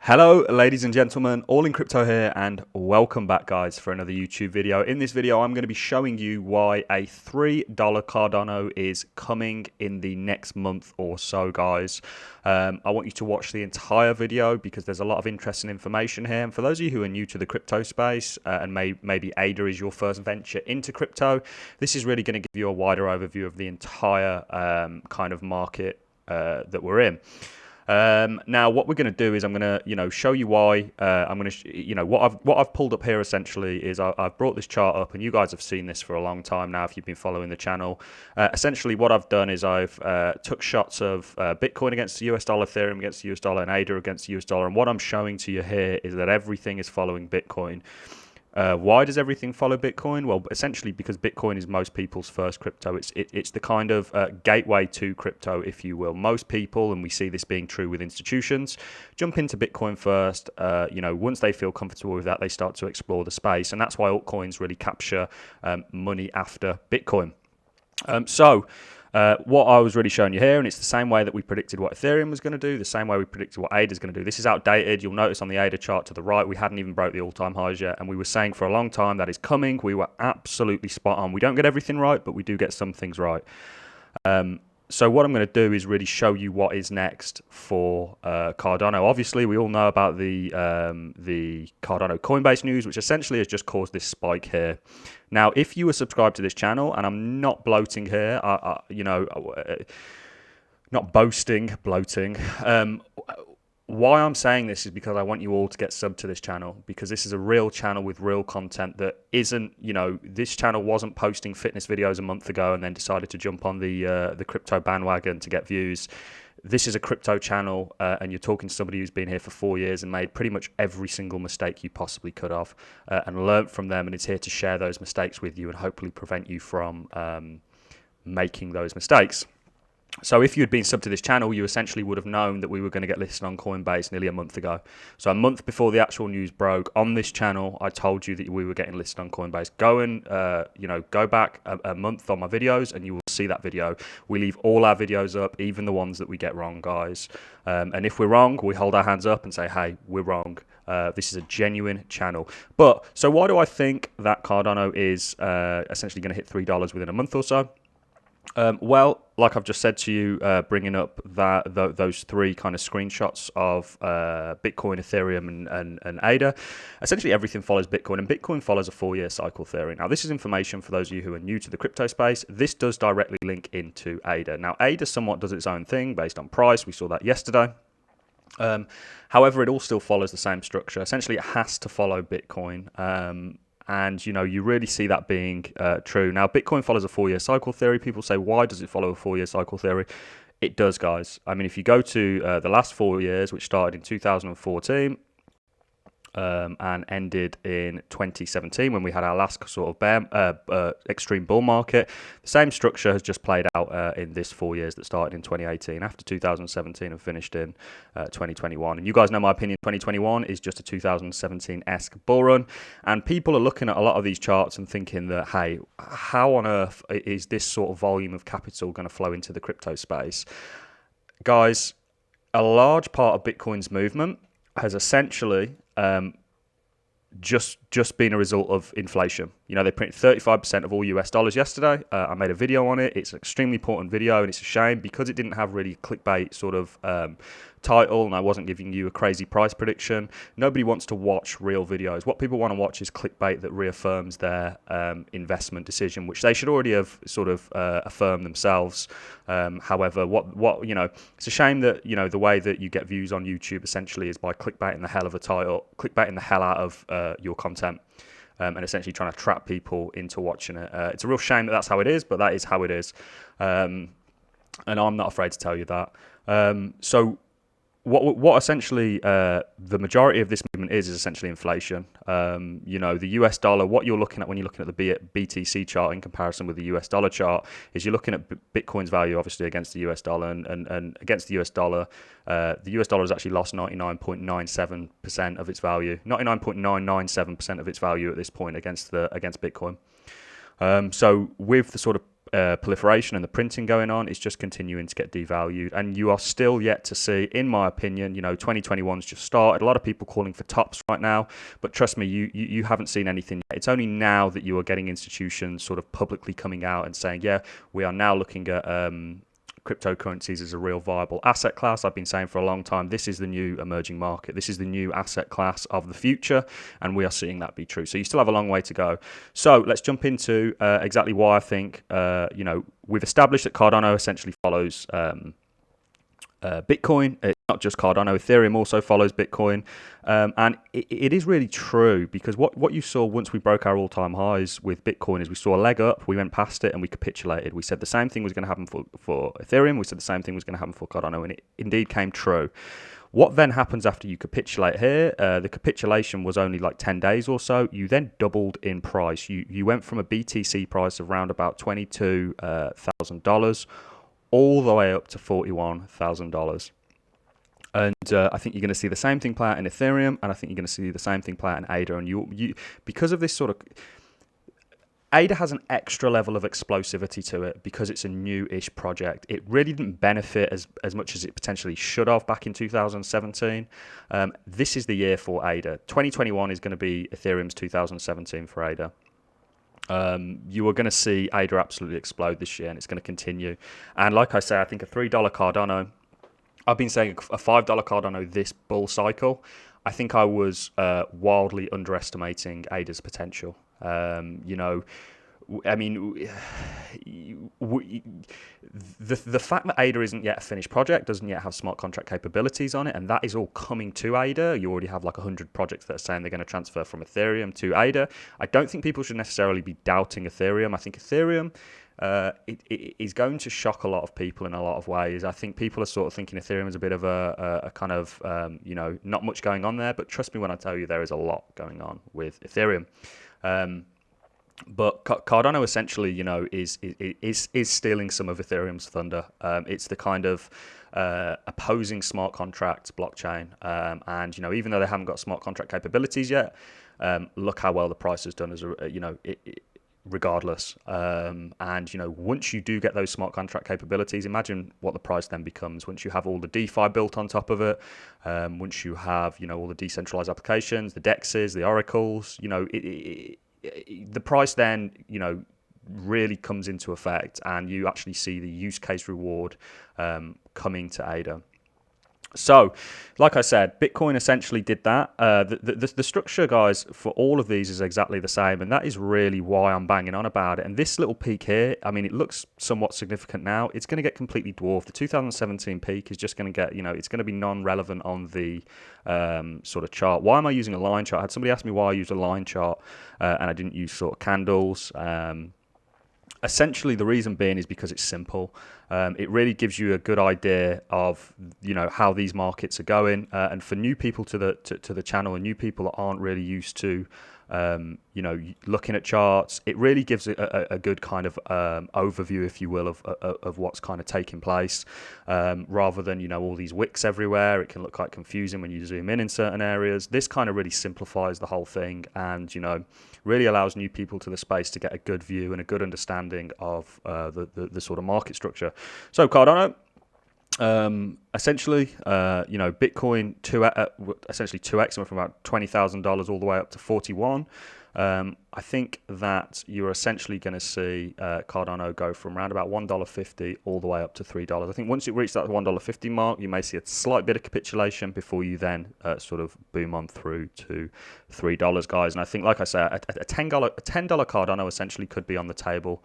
Hello ladies and gentlemen, all in crypto here, and welcome back guys for another YouTube video. In this video I'm going to be showing you why a $3 Cardano is coming in the next month or so, guys. I want you to watch the entire video because there's a lot of interesting information here, and for those of you who are new to the crypto space and maybe ADA is your first venture into crypto, this is really going to give you a wider overview of the entire kind of market that we're in. Now, what we're going to do is I'm going to, show you why. I'm going to, what I've pulled up here essentially is I've brought this chart up, and you guys have seen this for a long time now if you've been following the channel. Essentially, what I've done is I've took shots of Bitcoin against the US dollar, Ethereum against the US dollar, and ADA against the US dollar. And what I'm showing to you here is that everything is following Bitcoin. Why does everything follow Bitcoin? Well, essentially because Bitcoin is most people's first crypto. It's the kind of gateway to crypto, if you will. Most people, and we see this being true with institutions, jump into Bitcoin first. Once they feel comfortable with that, they start to explore the space, and that's why altcoins really capture money after Bitcoin. What I was really showing you here, and it's the same way that we predicted what Ethereum was going to do, the same way we predicted what ADA is going to do. This is outdated. You'll notice on the ADA chart to the right, we hadn't even broke the all-time highs yet, and we were saying for a long time that is coming. We were absolutely spot on. We don't get everything right, but we do get some things right. So what I'm going to do is really show you what is next for Cardano. Obviously, we all know about the Cardano Coinbase news, which essentially has just caused this spike here. Now, if you were subscribed to this channel, and I'm not bloating here, not boasting, bloating. Why I'm saying this is because I want you all to get subbed to this channel, because this is a real channel with real content that isn't, this channel wasn't posting fitness videos a month ago and then decided to jump on the crypto bandwagon to get views. This is a crypto channel, and you're talking to somebody who's been here for 4 years and made pretty much every single mistake you possibly could have, and learned from them, and it's here to share those mistakes with you and hopefully prevent you from making those mistakes. So if you'd been subbed to this channel, you essentially would have known that we were going to get listed on Coinbase nearly a month ago. So a month before the actual news broke on this channel, I told you that we were getting listed on Coinbase. Go and, go back a month on my videos and you will see that video. We leave all our videos up, even the ones that we get wrong, guys. And if we're wrong, we hold our hands up and say, hey, we're wrong. This is a genuine channel. So why do I think that Cardano is essentially going to hit $3 within a month or so? Well, like I've just said to you, bringing up those three kind of screenshots of Bitcoin, Ethereum, and ADA, essentially everything follows Bitcoin, and Bitcoin follows a 4-year cycle theory. Now, this is information for those of you who are new to the crypto space. This does directly link into ADA. Now, ADA somewhat does its own thing based on price. We saw that yesterday. However, it all still follows the same structure. Essentially, it has to follow Bitcoin. And, you really see that being true. Now, Bitcoin follows a 4-year cycle theory. People say, why does it follow a 4-year cycle theory? It does, guys. I mean, if you go to the last 4 years, which started in 2014 and ended in 2017 when we had our last sort of extreme bull market, the same structure has just played out in this 4 years that started in 2018 after 2017 and finished in 2021. And you guys know my opinion, 2021 is just a 2017-esque bull run. And people are looking at a lot of these charts and thinking that, hey, how on earth is this sort of volume of capital going to flow into the crypto space? Guys, a large part of Bitcoin's movement has essentially just been a result of inflation. They printed 35% of all US dollars yesterday. I made a video on it. It's an extremely important video, and it's a shame because it didn't have really clickbait sort of title, and I wasn't giving you a crazy price prediction. Nobody wants to watch real videos. What people want to watch is clickbait that reaffirms their investment decision, which they should already have sort of affirmed themselves. However, it's a shame that the way that you get views on YouTube essentially is by clickbaiting the hell of a title, clickbaiting the hell out of your content. And essentially trying to trap people into watching it. It's a real shame that that's how it is, but that is how it is. And I'm not afraid to tell you that. So what essentially the majority of this movement is essentially inflation. The US dollar, what you're looking at when you're looking at the BTC chart in comparison with the US dollar chart is you're looking at Bitcoin's value obviously against the US dollar, and against the US dollar, the US dollar has actually lost 99.97% of its value, 99.997% of its value at this point against Bitcoin. So with the sort of proliferation and the printing going on is just continuing to get devalued, and you are still yet to see, in my opinion, 2021's just started. A lot of people calling for tops right now, but trust me, you haven't seen anything yet. It's only now that you are getting institutions sort of publicly coming out and saying, yeah, we are now looking at cryptocurrencies as a real viable asset class. I've been saying for a long time, this is the new emerging market. This is the new asset class of the future, and we are seeing that be true. So you still have a long way to go. So let's jump into exactly why I think, we've established that Cardano essentially follows Bitcoin. It's not just Cardano. Ethereum also follows Bitcoin. And it is really true, because what you saw once we broke our all-time highs with Bitcoin is we saw a leg up, we went past it, and we capitulated. We said the same thing was going to happen for Ethereum. We said the same thing was going to happen for Cardano, and it indeed came true. What then happens after you capitulate here? The capitulation was only like 10 days or so. You then doubled in price. You went from a BTC price of around about $22,000 all the way up to $41,000. And I think you're going to see the same thing play out in Ethereum, and I think you're going to see the same thing play out in ADA. And you because of this sort of, ADA has an extra level of explosivity to it because it's a new-ish project. It really didn't benefit as much as it potentially should have back in 2017. This is the year for ADA. 2021 is going to be Ethereum's 2017 for ADA. You are going to see ADA absolutely explode this year, and it's going to continue. And like I say, I think a $3 Cardano, I've been saying a $5 Cardano this bull cycle. I think I was wildly underestimating ADA's potential. I mean, the fact that ADA isn't yet a finished project, doesn't yet have smart contract capabilities on it, and that is all coming to ADA. You already have like 100 projects that are saying they're going to transfer from Ethereum to ADA. I don't think people should necessarily be doubting Ethereum. I think Ethereum it is going to shock a lot of people in a lot of ways. I think people are sort of thinking Ethereum is a bit of a kind of, not much going on there, but trust me when I tell you there is a lot going on with Ethereum. But Cardano essentially, is stealing some of Ethereum's thunder. It's the kind of opposing smart contract blockchain, and even though they haven't got smart contract capabilities yet, look how well the price has done as regardless. And once you do get those smart contract capabilities, imagine what the price then becomes once you have all the DeFi built on top of it. Once you have all the decentralized applications, the DEXs, the oracles, the price then, really comes into effect, and you actually see the use case reward coming to ADA. So, like I said, Bitcoin essentially did that. The structure, guys, for all of these is exactly the same, and that is really why I'm banging on about it. And this little peak here, I mean, it looks somewhat significant now. It's going to get completely dwarfed. The 2017 peak is just going to get, it's going to be non-relevant on the sort of chart. Why am I using a line chart? I had somebody ask me why I use a line chart, and I didn't use sort of candles. Essentially, the reason being is because it's simple. It really gives you a good idea of how these markets are going, and for new people to the channel and new people that aren't really used to looking at charts, it really gives a good kind of overview, if you will, of what's kind of taking place, rather than all these wicks everywhere. It can look quite confusing when you zoom in certain areas. This kind of really simplifies the whole thing, and really allows new people to the space to get a good view and a good understanding of the sort of market structure. So Cardano, essentially, Bitcoin essentially 2x, went from about $20,000 all the way up to 41. I think that you're essentially going to see Cardano go from around about $1.50 all the way up to $3. I think once you reach that $1.50 mark, you may see a slight bit of capitulation before you then sort of boom on through to $3, guys. And I think, like I say, a $10 Cardano essentially could be on the table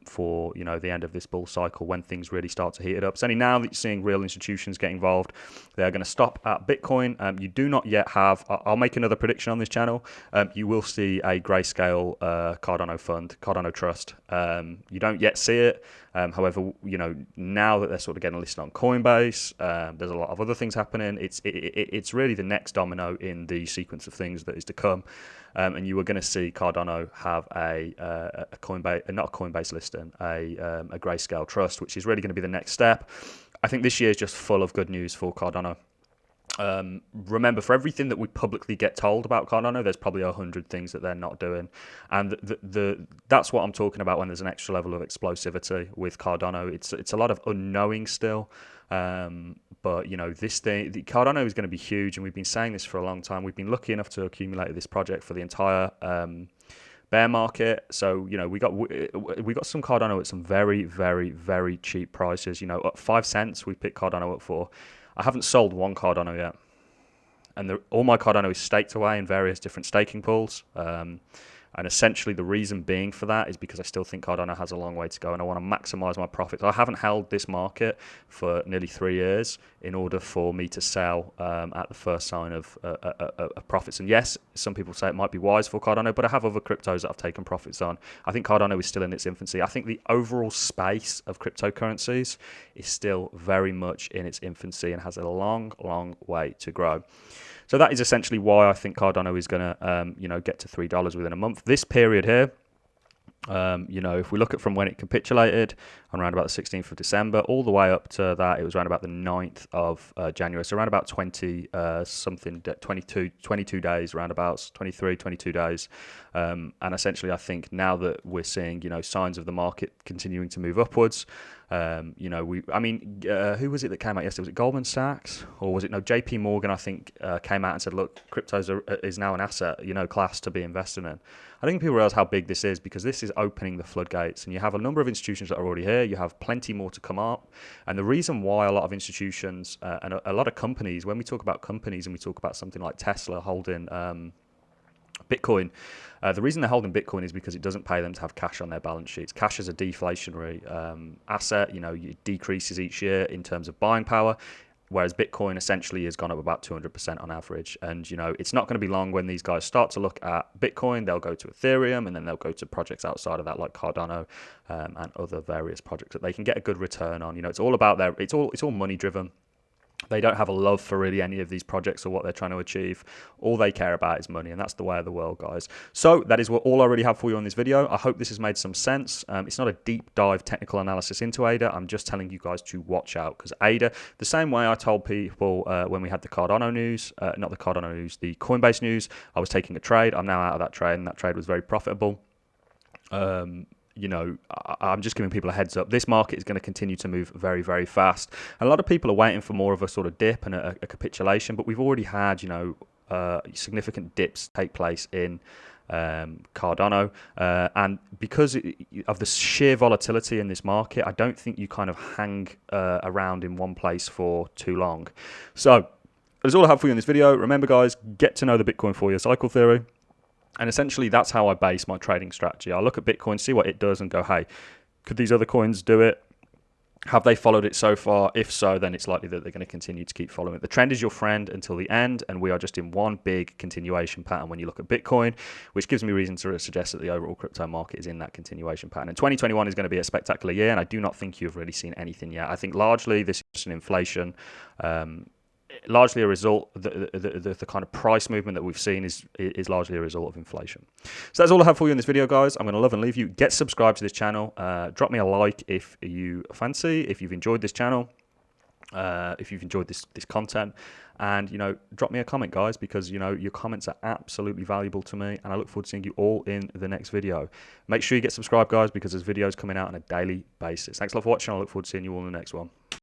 for the end of this bull cycle when things really start to heat it up. It's only now that you're seeing real institutions get involved. They're going to stop at Bitcoin. You do not yet have, I'll make another prediction on this channel, you will see a grayscale Cardano fund, Cardano Trust. You don't yet see it. However, now that they're sort of getting listed on Coinbase, there's a lot of other things happening. It's really the next domino in the sequence of things that is to come. And you are going to see Cardano have a Coinbase, not a Coinbase listing, a grayscale trust, which is really going to be the next step. I think this year is just full of good news for Cardano. Remember, for everything that we publicly get told about Cardano, there's probably 100 things that they're not doing, and that's what I'm talking about when there's an extra level of explosivity with Cardano. It's a lot of unknowing still, but this thing, the Cardano is going to be huge, and we've been saying this for a long time. We've been lucky enough to accumulate this project for the entire bear market. So we got some Cardano at some very, very, very cheap prices. At 5 cents we picked Cardano up for. I haven't sold one Cardano yet, and all my Cardano is staked away in various different staking pools. And essentially the reason being for that is because I still think Cardano has a long way to go, and I want to maximize my profits. I haven't held this market for nearly 3 years in order for me to sell at the first sign of profits. And yes, some people say it might be wise for Cardano, but I have other cryptos that I've taken profits on. I think Cardano is still in its infancy. I think the overall space of cryptocurrencies is still very much in its infancy and has a long, long way to grow. So that is essentially why I think Cardano is going to, get to $3 within a month. This period here, if we look at from when it capitulated around about the 16th of December, all the way up to that, it was around about the 9th of January. So around about 22 days, roundabouts, 23, 22 days. And essentially, I think now that we're seeing, signs of the market continuing to move upwards, who was it that came out yesterday? Was it Goldman Sachs, or was it JP Morgan? I think came out and said, look, cryptos is now an asset, class to be invested in. I think people realize how big this is, because this is opening the floodgates, and you have a number of institutions that are already here. You have plenty more to come up, and the reason why a lot of institutions and a lot of companies, when we talk about companies and we talk about something like Tesla holding Bitcoin, the reason they're holding Bitcoin is because it doesn't pay them to have cash on their balance sheets. Cash is a deflationary asset. It decreases each year in terms of buying power, whereas Bitcoin essentially has gone up about 200% on average. And, it's not going to be long when these guys start to look at Bitcoin. They'll go to Ethereum, and then they'll go to projects outside of that like Cardano and other various projects that they can get a good return on. It's all about it's all money driven. They don't have a love for really any of these projects or what they're trying to achieve. All they care about is money, and that's the way of the world, guys. So that is all I really have for you on this video. I hope this has made some sense. It's not a deep dive technical analysis into ADA. I'm just telling you guys to watch out, because ADA, the same way I told people when we had the Cardano news, not the Cardano news, the Coinbase news, I was taking a trade. I'm now out of that trade, and that trade was very profitable. I'm just giving people a heads up. This market is going to continue to move very, very fast. And a lot of people are waiting for more of a sort of dip and a capitulation, but we've already had, significant dips take place in Cardano. And because of the sheer volatility in this market, I don't think you kind of hang around in one place for too long. So that's all I have for you in this video. Remember, guys, get to know the Bitcoin 4-year cycle theory. And essentially, that's how I base my trading strategy. I look at Bitcoin, see what it does, and go, hey, could these other coins do it? Have they followed it so far? If so, then it's likely that they're going to continue to keep following it. The trend is your friend until the end, and we are just in one big continuation pattern when you look at Bitcoin, which gives me reason to suggest that the overall crypto market is in that continuation pattern. And 2021 is going to be a spectacular year, and I do not think you've really seen anything yet. I think largely this is just an inflation, largely a result, the kind of price movement that we've seen is largely a result of inflation. So that's all I have for you in this video, guys. I'm going to love and leave you. Get subscribed to this channel. Drop me a like if you fancy, if you've enjoyed this channel, if you've enjoyed this content, and drop me a comment, guys, because your comments are absolutely valuable to me, and I look forward to seeing you all in the next video. Make sure you get subscribed, guys, because there's videos coming out on a daily basis. Thanks a lot for watching. I look forward to seeing you all in the next one.